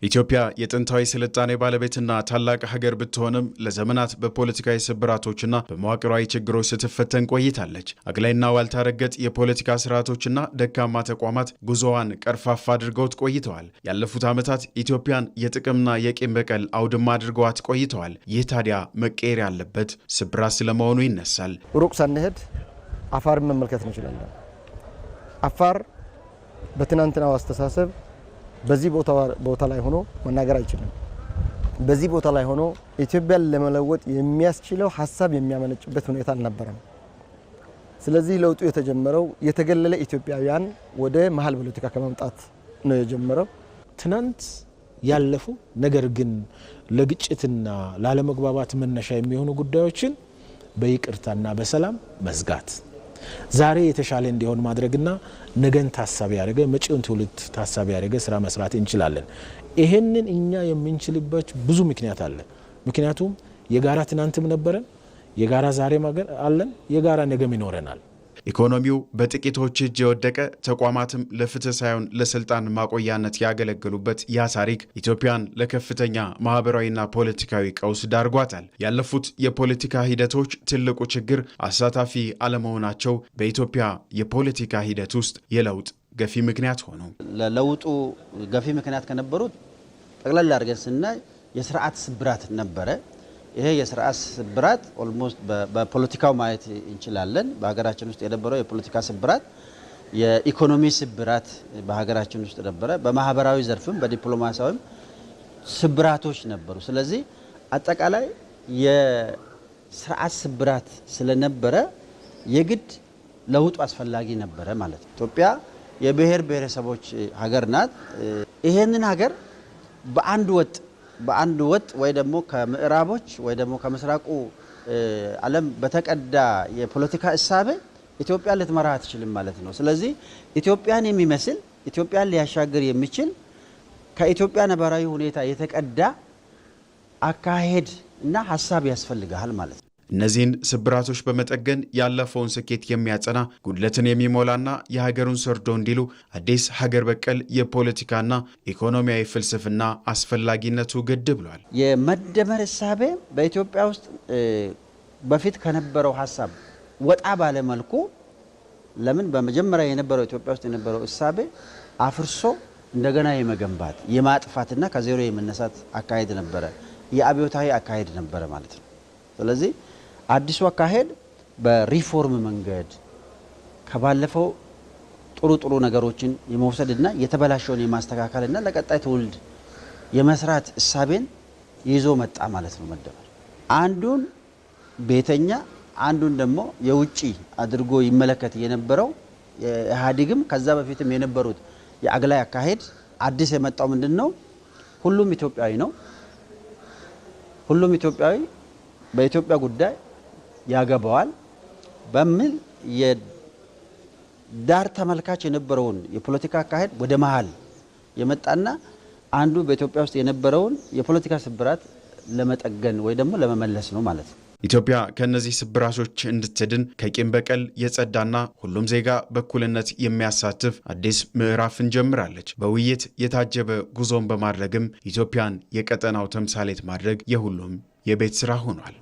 ኢትዮጵያ የጥንታዊ ስልጣኔ ባለቤትና ታላቅ ሀገር ብትሆንም ለዘመናት በፖለቲካዊ ስብራቶችና በመዋቅራዊ ችግሮች ስትፈተን ቆይታለች። አግላይና ዋልታ ረገጥ የፖለቲካ ስርዓቶችና ደካማ ተቋማት ጉዞዋን ቀርፋፋ አድርገውት ቆይተዋል። ያለፉት ዓመታት ኢትዮጵያን የጥቅምና የቂም በቀል አውድማ አድርገዋት ቆይተዋል። ይህ ታዲያ መቀየር ያለበት ስብራት ስለመሆኑ ይነሳል። ሩቅ ሳንሄድ አፋርን መመልከት እንችላለን። አፋር በትናንትናው አስተሳሰብ በዚህ ቦታ ላይ ሆኖ መናገር አይችልም። በዚህ ቦታ ላይ ሆኖ ኢትዮጵያን ለመለወጥ የሚያስችለው ሐሳብ የሚያመነጭበት ሁኔታ አልነበረም። ስለዚህ ለውጡ የተጀመረው የተገለለ ኢትዮጵያውያን ወደ መሃል ፖለቲካ ከመምጣት ነው የጀመረው። ትናንት ያለፉ ነገር ግን ለግጭትና ላለመግባባት መነሻ የሚሆኑ ጉዳዮችን በይቅርታና በሰላም መዝጋት ዛሬ የተሻለ እንዲሆን ማድረግና ነገን ታሳቢ ያደረገ መጪውን ትውልድ ታሳቢ ያደረገ ስራ መስራት እንችላለን። ይሄንን እኛ የምንችልበት ብዙ ምክንያት አለ። ምክንያቱም የጋራ ትናንትም ነበረን፣ የጋራ ዛሬም አለን፣ የጋራ ነገም ይኖረናል። ኢኮኖሚው በጥቂቶች እጅ የወደቀ ተቋማትም ለፍትህ ሳይሆን ለስልጣን ማቆያነት ያገለገሉበት ያ ታሪክ ኢትዮጵያን ለከፍተኛ ማህበራዊና ፖለቲካዊ ቀውስ ዳርጓታል። ያለፉት የፖለቲካ ሂደቶች ትልቁ ችግር አሳታፊ አለመሆናቸው በኢትዮጵያ የፖለቲካ ሂደት ውስጥ የለውጥ ገፊ ምክንያት ሆኑ። ለለውጡ ገፊ ምክንያት ከነበሩት ጠቅላላ አድርገን ስናይ የስርዓት ስብራት ነበረ። ይሄ የስርዓት ስብራት ኦልሞስት በፖለቲካው ማየት እንችላለን። በሀገራችን ውስጥ የነበረው የፖለቲካ ስብራት፣ የኢኮኖሚ ስብራት በሀገራችን ውስጥ ነበረ። በማህበራዊ ዘርፍም በዲፕሎማሲያዊም ስብራቶች ነበሩ። ስለዚህ አጠቃላይ የስርዓት ስብራት ስለነበረ የግድ ለውጡ አስፈላጊ ነበረ ማለት ነው። ኢትዮጵያ የብሔር ብሔረሰቦች ሀገር ናት። ይሄንን ሀገር በአንድ ወጥ ወይ ደግሞ ከምዕራቦች ወይ ደግሞ ከምስራቁ ዓለም በተቀዳ የፖለቲካ እሳቤ ኢትዮጵያን ልትመራ አትችልም ማለት ነው። ስለዚህ ኢትዮጵያን የሚመስል ኢትዮጵያን ሊያሻገር የሚችል ከኢትዮጵያ ነባራዊ ሁኔታ የተቀዳ አካሄድ እና ሀሳብ ያስፈልጋል ማለት ነው። እነዚህን ስብራቶች በመጠገን ያለፈውን ስኬት የሚያጸና ጉድለትን የሚሞላና የሀገሩን ሰርዶ እንዲሉ አዲስ ሀገር በቀል የፖለቲካና ኢኮኖሚያዊ ፍልስፍና አስፈላጊነቱ ግድ ብሏል። የመደመር እሳቤ በኢትዮጵያ ውስጥ በፊት ከነበረው ሀሳብ ወጣ ባለ መልኩ ለምን በመጀመሪያ የነበረው ኢትዮጵያ ውስጥ የነበረው እሳቤ አፍርሶ እንደገና የመገንባት የማጥፋትና ከዜሮ የመነሳት አካሄድ ነበረ። የአብዮታዊ አካሄድ ነበረ ማለት ነው። ስለዚህ አዲሱ አካሄድ በሪፎርም መንገድ ከባለፈው ጥሩ ነገሮችን የመውሰድና የተበላሸውን የማስተካከልና ለቀጣይ ትውልድ የመስራት እሳቤን ይዞ መጣ ማለት ነው። መደመር አንዱን ቤተኛ አንዱን ደግሞ የውጪ አድርጎ ይመለከት የነበረው ኢህአዴግም ከዛ በፊትም የነበሩት የአግላይ አካሄድ አዲስ የመጣው ምንድነው? ሁሉም ኢትዮጵያዊ ነው። ሁሉም ኢትዮጵያዊ በኢትዮጵያ ጉዳይ ያገባዋል በሚል የዳር ተመልካች የነበረውን የፖለቲካ አካሄድ ወደ መሃል የመጣና አንዱ በኢትዮጵያ ውስጥ የነበረውን የፖለቲካ ስብራት ለመጠገን ወይ ደግሞ ለመመለስ ነው ማለት ነው። ኢትዮጵያ ከነዚህ ስብራቶች እንድትድን ከቂም በቀል የጸዳና ሁሉም ዜጋ በእኩልነት የሚያሳትፍ አዲስ ምዕራፍን ጀምራለች። በውይይት የታጀበ ጉዞን በማድረግም ኢትዮጵያን የቀጠናው ተምሳሌት ማድረግ የሁሉም የቤት ስራ ሆኗል።